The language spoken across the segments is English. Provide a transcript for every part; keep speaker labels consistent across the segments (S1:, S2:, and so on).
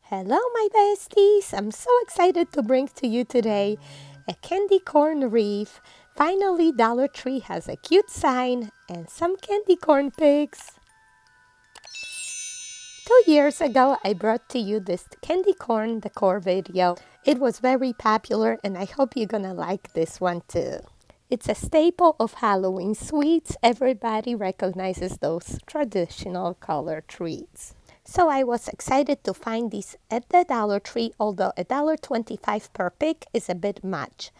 S1: Hello, my besties! I'm so excited to bring to you today a candy corn wreath. Finally, Dollar Tree has a cute sign and some candy corn pigs. 2 years ago, I brought to you this candy corn decor video. It was very popular, and I hope you're gonna like this one too. It's a staple of Halloween sweets. Everybody recognizes those traditional color treats. So I was excited to find these at the Dollar Tree, although $1.25 per pick is a bit much.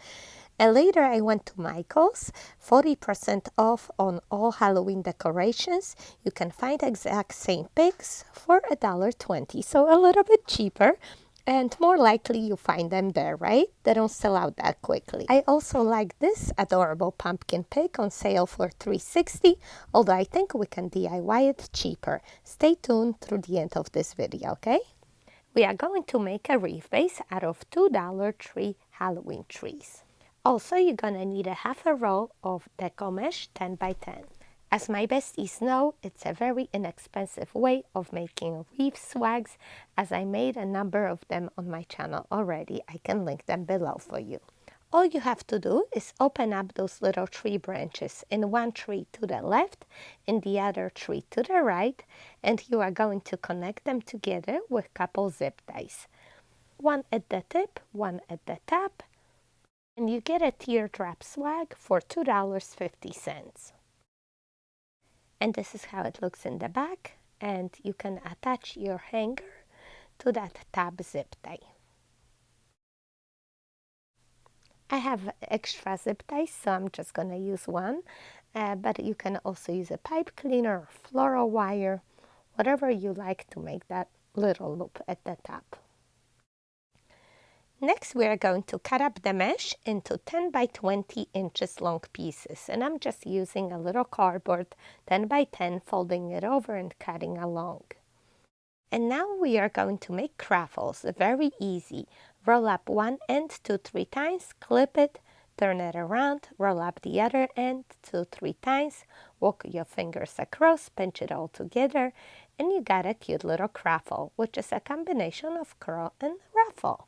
S1: And later I went to Michael's, 40% off on all Halloween decorations. You can find exact same picks for $1.20, so a little bit cheaper. And more likely you find them there, right? They don't sell out that quickly. I also like this adorable pumpkin pig on sale for $3.60, although I think we can DIY it cheaper. Stay tuned through the end of this video, okay? We are going to make a wreath base out of $2 tree Halloween trees. Also, you're gonna need a half a roll of Decor mesh 10 by 10. As my besties know, it's a very inexpensive way of making wreath swags, as I made a number of them on my channel already. I can link them below for you. All you have to do is open up those little tree branches, in one tree to the left, in the other tree to the right, and you are going to connect them together with a couple zip ties. One at the tip, one at the top, and you get a teardrop swag for $2.50. And this is how it looks in the back, and you can attach your hanger to that top zip tie. I have extra zip ties, so I'm just going to use one, but you can also use a pipe cleaner or floral wire, whatever you like to make that little loop at the top. Next, we are going to cut up the mesh into 10 by 20 inches long pieces, and I'm just using a little cardboard 10 by 10, folding it over and cutting along. And now we are going to make craffles. Very easy. Roll up one end 2-3 times, clip it, turn it around, roll up the other end 2-3 times, walk your fingers across, pinch it all together, and you got a cute little craffle, which is a combination of curl and ruffle.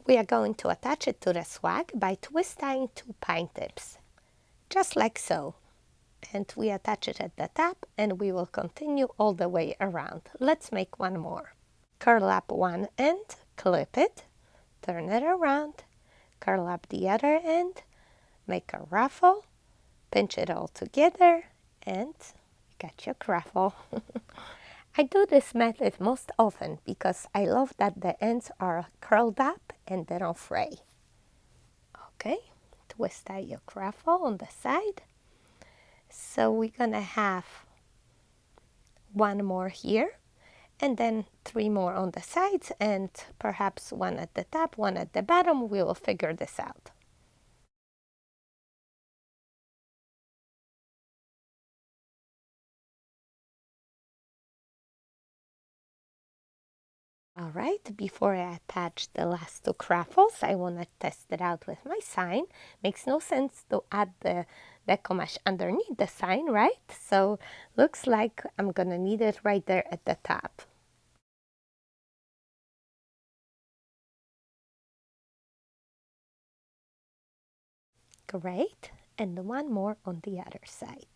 S1: We are going to attach it to the swag by twist tying 2 pine tips, just like so. And we attach it at the top, and we will continue all the way around. Let's make one more. Curl up one end, clip it, turn it around, curl up the other end, make a ruffle, pinch it all together, and you got your craffle. I do this method most often because I love that the ends are curled up and they don't fray. Okay, twist tie your craffle on the side. So we're gonna have one more here, and then 3 more on the sides, and perhaps one at the top, one at the bottom. We will figure this out. All right, before I attach the last 2 craffles, I want to test it out with my sign. Makes no sense to add the Decor mesh underneath the sign, right? So looks like I'm gonna need it right there at the top. Great, and one more on the other side.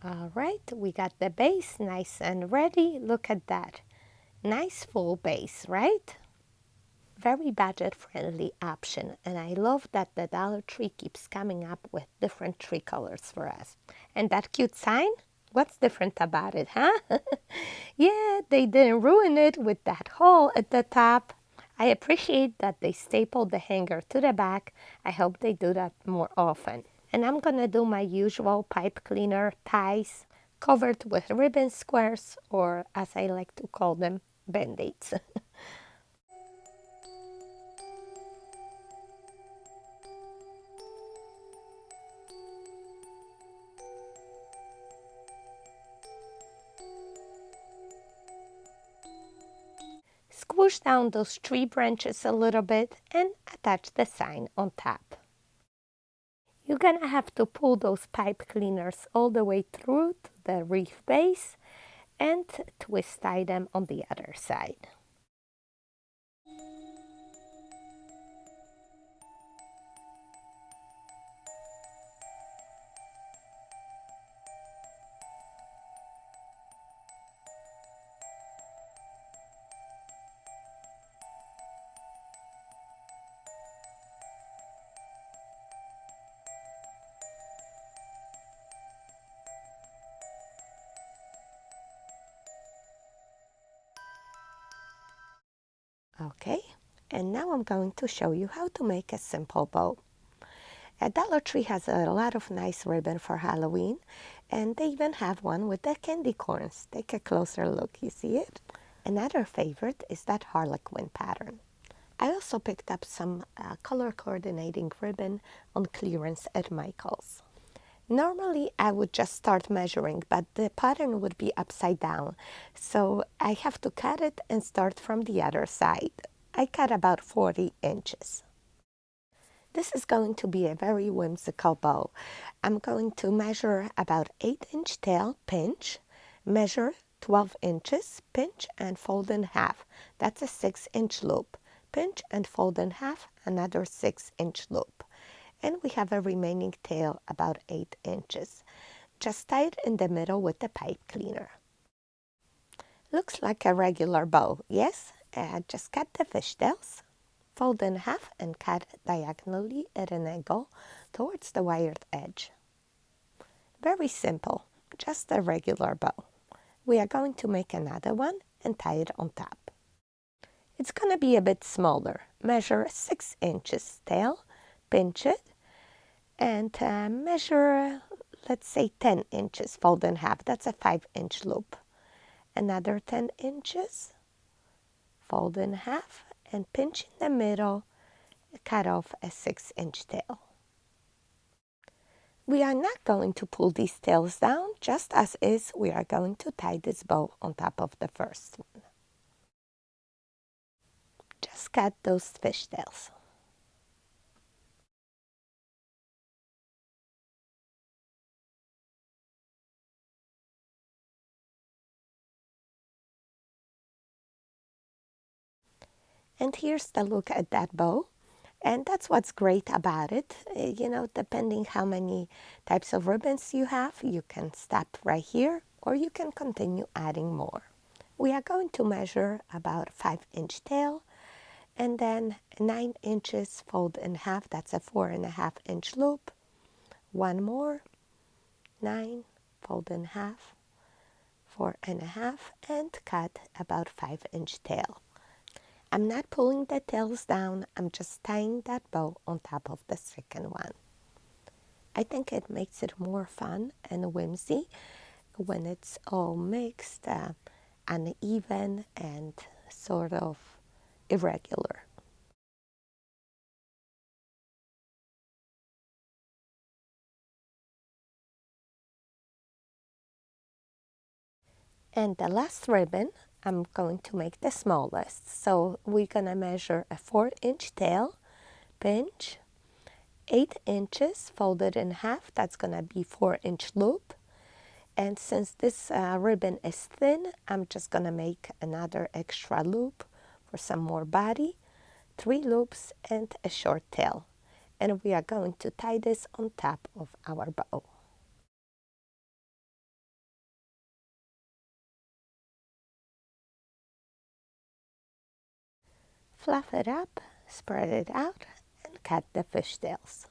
S1: All right, we got the base nice and ready. Look at that. Nice full base, right? Very budget-friendly option, and I love that the Dollar Tree keeps coming up with different tree colors for us. And that cute sign? What's different about it, huh? Yeah, they didn't ruin it with that hole at the top. I appreciate that they stapled the hanger to the back. I hope they do that more often. And I'm gonna do my usual pipe cleaner ties covered with ribbon squares, or as I like to call them, band-aids. Squish down those tree branches a little bit and attach the sign on top. You're gonna have to pull those pipe cleaners all the way through to the wreath base and twist tie them on the other side. Okay, and now I'm going to show you how to make a simple bow. Dollar Tree has a lot of nice ribbon for Halloween, and they even have one with the candy corns. Take a closer look, you see it? Another favorite is that harlequin pattern. I also picked up some color coordinating ribbon on clearance at Michael's. Normally I would just start measuring, but the pattern would be upside down, so I have to cut it and start from the other side. I cut about 40 inches. This is going to be a very whimsical bow. I'm going to measure about 8-inch tail, pinch, measure 12 inches, pinch and fold in half. That's a 6-inch loop. Pinch and fold in half, another 6-inch loop. And we have a remaining tail about 8 inches. Just tie it in the middle with the pipe cleaner. Looks like a regular bow, yes? Just cut the fishtails, fold in half and cut diagonally at an angle towards the wired edge. Very simple, just a regular bow. We are going to make another one and tie it on top. It's going to be a bit smaller. Measure 6 inches tail, pinch it, and measure, let's say 10 inches, fold in half. That's a 5-inch loop. Another 10 inches, fold in half, and pinch in the middle, cut off a 6-inch tail. We are not going to pull these tails down, just as is, we are going to tie this bow on top of the first one. Just cut those fishtails. And here's the look at that bow. And that's what's great about it. You know, depending how many types of ribbons you have, you can stop right here or you can continue adding more. We are going to measure about 5-inch tail and then 9 inches fold in half. That's a 4.5-inch loop. One more, 9, fold in half, 4.5, and cut about 5-inch tail. I'm not pulling the tails down, I'm just tying that bow on top of the second one. I think it makes it more fun and whimsy when it's all mixed, uneven, and sort of irregular. And the last ribbon, I'm going to make the smallest. So we're gonna measure a 4-inch tail, pinch, 8 inches, folded in half. That's gonna be 4-inch loop. And since this ribbon is thin, I'm just gonna make another extra loop for some more body, 3 loops and a short tail. And we are going to tie this on top of our bow. Fluff it up, spread it out, and cut the fishtails.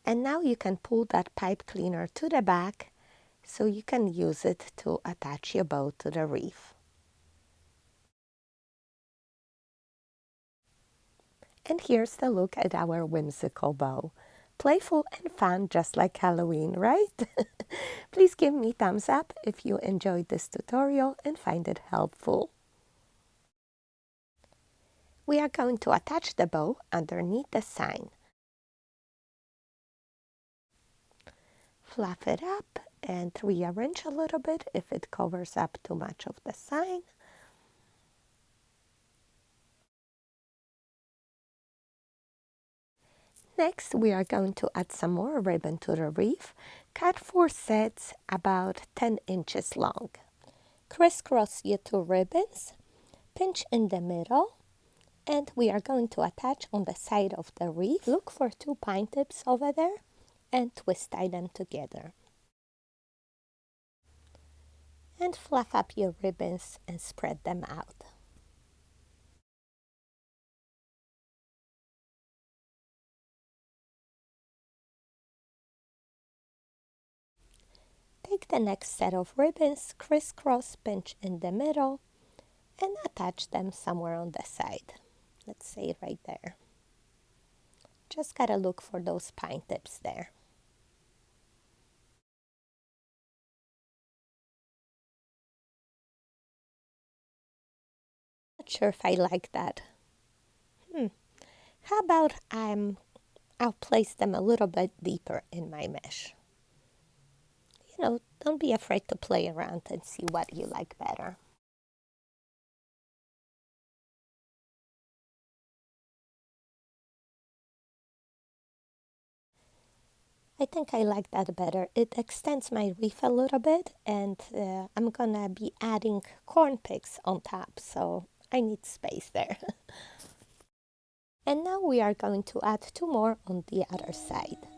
S1: And now you can pull that pipe cleaner to the back so you can use it to attach your bow to the wreath. And here's the look at our whimsical bow. Playful and fun, just like Halloween, right? Please give me thumbs up if you enjoyed this tutorial and find it helpful. We are going to attach the bow underneath the sign. Fluff it up and rearrange a little bit if it covers up too much of the sign. Next, we are going to add some more ribbon to the wreath. Cut 4 sets about 10 inches long. Crisscross your 2 ribbons, pinch in the middle, and we are going to attach on the side of the wreath. Look for 2 pine tips over there and twist tie them together. And fluff up your ribbons and spread them out. Take the next set of ribbons, crisscross, pinch in the middle, and attach them somewhere on the side. Let's say right there. Just gotta look for those pine tips there. Not sure if I like that. How about I'll place them a little bit deeper in my mesh. You know, don't be afraid to play around and see what you like better. I think I like that better. It extends my wreath a little bit, and I'm gonna be adding corn picks on top, so I need space there. And now we are going to add 2 more on the other side.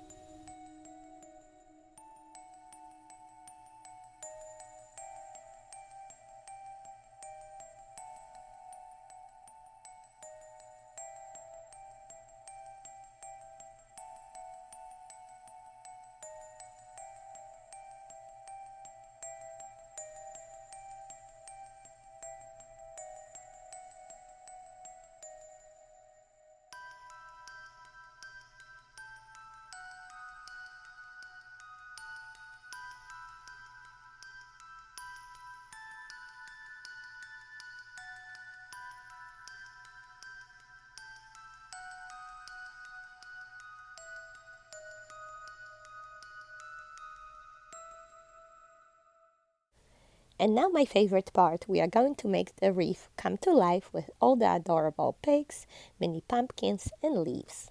S1: And now my favorite part, we are going to make the wreath come to life with all the adorable pigs, mini pumpkins, and leaves.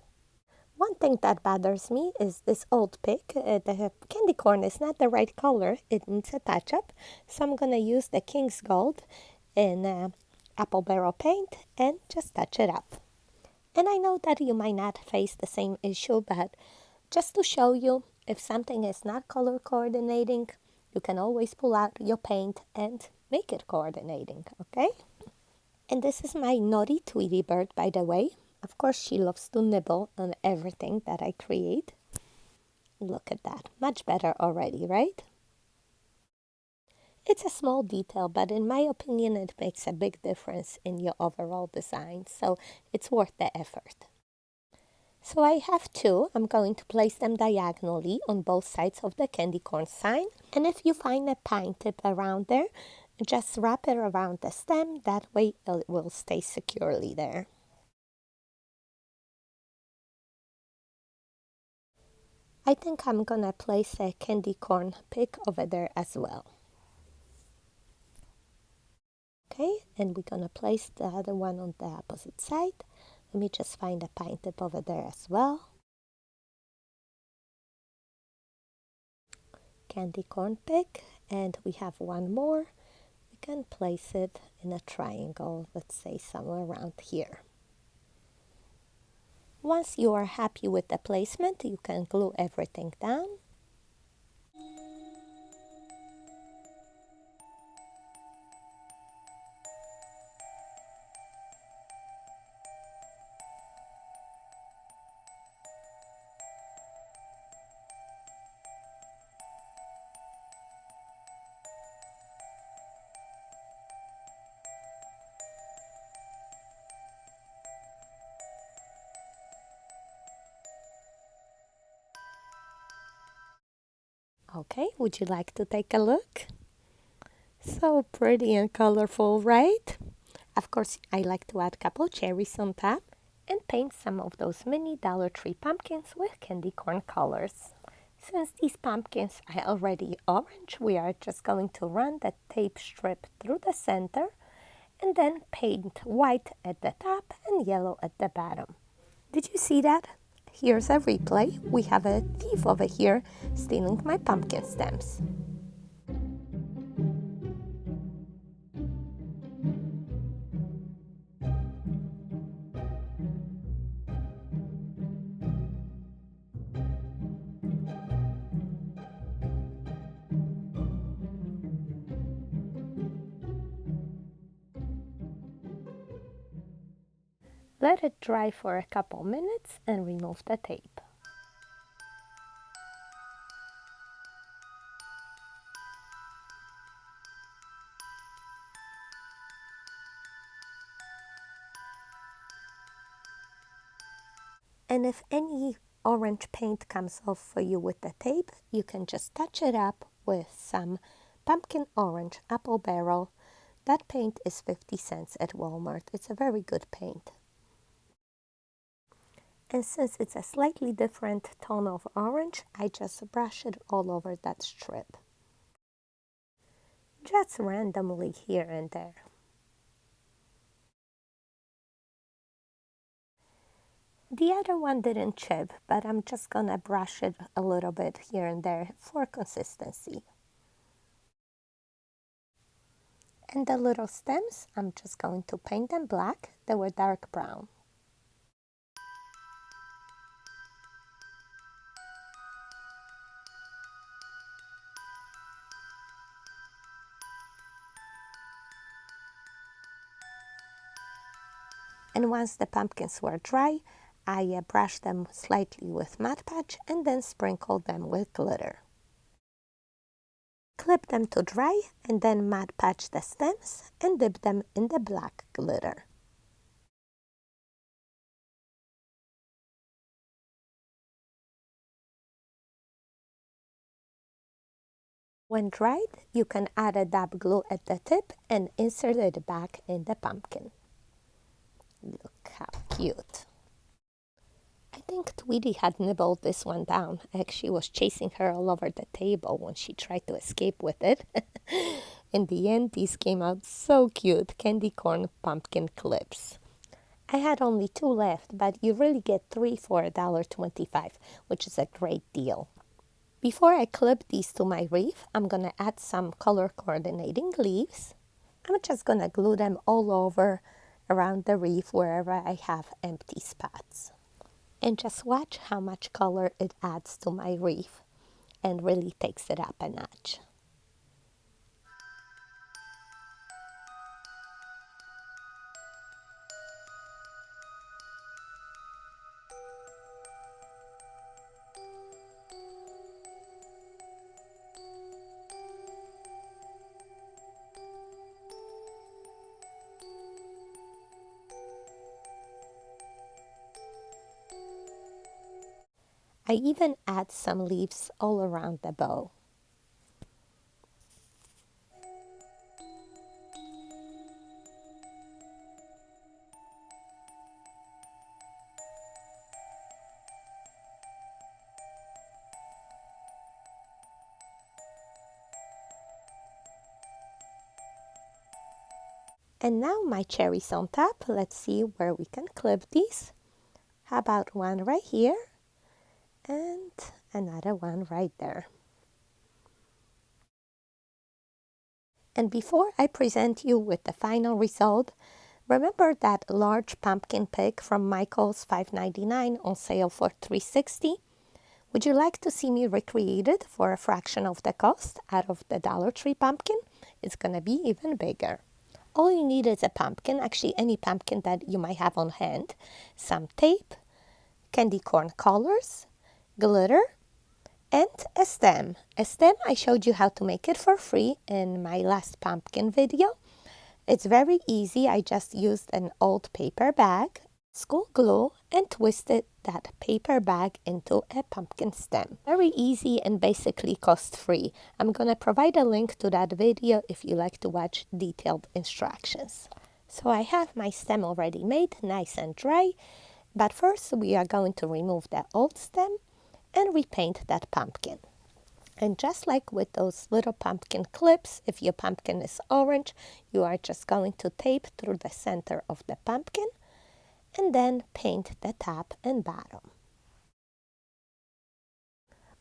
S1: One thing that bothers me is this old pig. The candy corn is not the right color. It needs a touch-up. So I'm going to use the King's Gold in apple barrel paint and just touch it up. And I know that you might not face the same issue, but just to show you, if something is not color coordinating, you can always pull out your paint and make it coordinating, okay? And this is my naughty Tweety bird, by the way. Of course, she loves to nibble on everything that I create. Look at that. Much better already, right? It's a small detail, but in my opinion, it makes a big difference in your overall design, so it's worth the effort. So I have 2. I'm going to place them diagonally on both sides of the candy corn sign. And if you find a pine tip around there, just wrap it around the stem. That way it will stay securely there. I think I'm gonna place a candy corn pick over there as well. Okay, and we're gonna place the other one on the opposite side. Let me just find a pine tip over there as well. Candy corn pick, and we have one more. We can place it in a triangle, let's say somewhere around here. Once you are happy with the placement, you can glue everything down. Okay, would you like to take a look? So pretty and colorful, right? Of course, I like to add a couple cherries on top and paint some of those mini Dollar Tree pumpkins with candy corn colors. Since these pumpkins are already orange, we are just going to run the tape strip through the center and then paint white at the top and yellow at the bottom. Did you see that? Here's a replay. We have a thief over here stealing my pumpkin stems. Let it dry for a couple minutes and remove the tape. And if any orange paint comes off for you with the tape, you can just touch it up with some pumpkin orange apple barrel. That paint is 50 cents at Walmart. It's a very good paint. And since it's a slightly different tone of orange, I just brush it all over that strip. Just randomly here and there. The other one didn't chip, but I'm just gonna brush it a little bit here and there for consistency. And the little stems, I'm just going to paint them black. They were dark brown. And once the pumpkins were dry, I brushed them slightly with Mod Podge and then sprinkled them with glitter. Clip them to dry and then Mod Podge the stems and dip them in the black glitter. When dried, you can add a dab glue at the tip and insert it back in the pumpkin. Look how cute. I think Tweety had nibbled this one down. I actually was chasing her all over the table when she tried to escape with it. In the end, these came out so cute, candy corn pumpkin clips. I had only 2 left, but you really get 3 for $1.25, which is a great deal. Before I clip these to my wreath, I'm going to add some color coordinating leaves. I'm just going to glue them all over around the wreath wherever I have empty spots. And just watch how much color it adds to my wreath and really takes it up a notch. I even add some leaves all around the bow. And now my cherries on top. Let's see where we can clip these. How about one right here? And another one right there. And before I present you with the final result, remember that large pumpkin pick from Michael's $5.99 on sale for $3.60? Would you like to see me recreate it for a fraction of the cost out of the Dollar Tree pumpkin? It's going to be even bigger. All you need is a pumpkin, actually any pumpkin that you might have on hand, some tape, candy corn colors, glitter, and a stem. A stem, I showed you how to make it for free in my last pumpkin video. It's very easy. I just used an old paper bag, school glue, and twisted that paper bag into a pumpkin stem. Very easy and basically cost-free. I'm going to provide a link to that video if you like to watch detailed instructions. So I have my stem already made, nice and dry. But first we are going to remove the old stem and repaint that pumpkin. And just like with those little pumpkin clips, if your pumpkin is orange, you are just going to tape through the center of the pumpkin and then paint the top and bottom.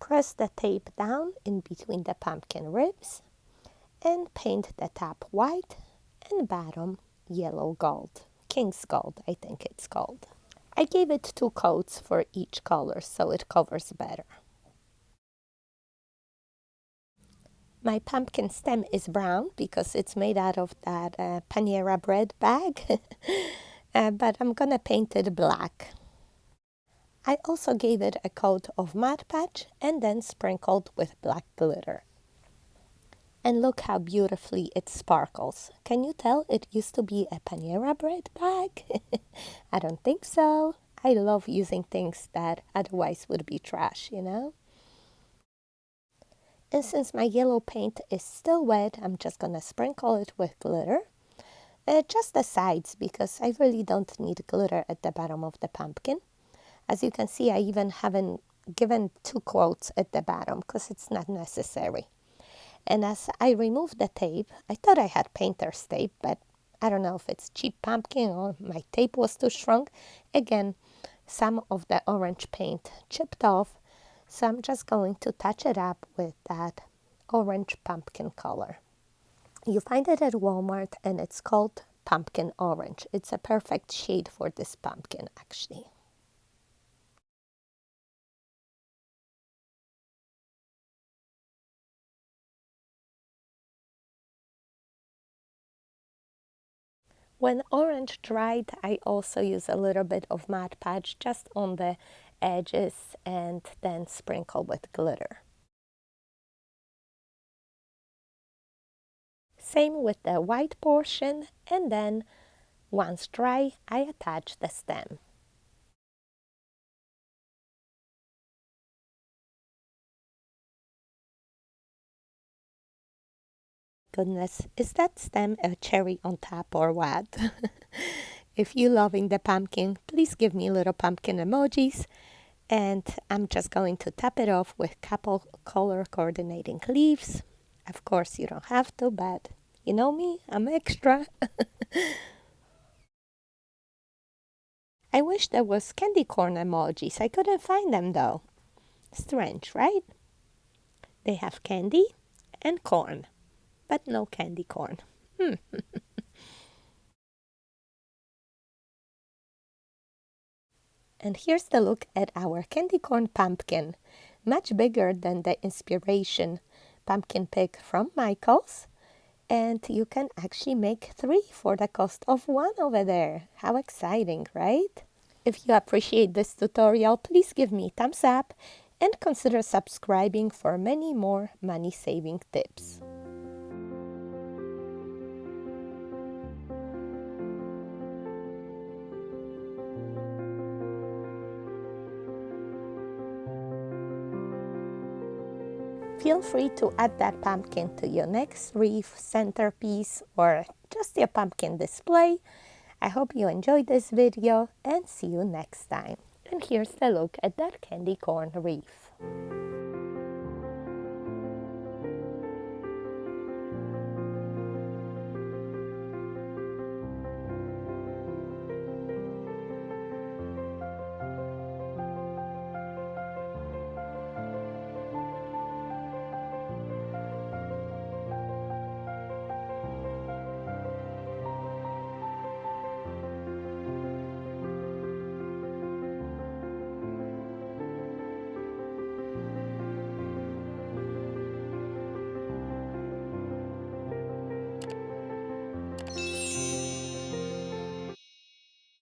S1: Press the tape down in between the pumpkin ribs and paint the top white and bottom yellow gold. King's gold, I think it's called. I gave it 2 coats for each color so it covers better. My pumpkin stem is brown because it's made out of that Panera bread bag, but I'm gonna paint it black. I also gave it a coat of Mod Podge and then sprinkled with black glitter. And look how beautifully it sparkles. Can you tell it used to be a Panera bread bag? I don't think so. I love using things that otherwise would be trash, you know? And since my yellow paint is still wet, I'm just gonna sprinkle it with glitter. Just the sides, because I really don't need glitter at the bottom of the pumpkin. As you can see, I even haven't given 2 coats at the bottom because it's not necessary. And as I removed the tape, I thought I had painter's tape, but I don't know if it's cheap pumpkin or my tape was too strong. Again, some of the orange paint chipped off. So I'm just going to touch it up with that orange pumpkin color. You find it at Walmart and it's called pumpkin orange. It's a perfect shade for this pumpkin actually. When orange dried, I also use a little bit of Mod Podge just on the edges and then sprinkle with glitter. Same with the white portion, and then once dry, I attach the stem. Goodness, is that stem a cherry on top or what? If you're loving the pumpkin, please give me little pumpkin emojis. And I'm just going to top it off with couple color coordinating leaves. Of course, you don't have to, but you know me, I'm extra. I wish there was candy corn emojis. I couldn't find them though. Strange, right? They have candy and corn, but no candy corn. And here's the look at our candy corn pumpkin. Much bigger than the inspiration pumpkin pick from Michael's. And you can actually make 3 for the cost of 1 over there. How exciting, right? If you appreciate this tutorial, please give me a thumbs up and consider subscribing for many more money-saving tips. Feel free to add that pumpkin to your next wreath, centerpiece, or just your pumpkin display. I hope you enjoyed this video and see you next time. And here's the look at that candy corn wreath.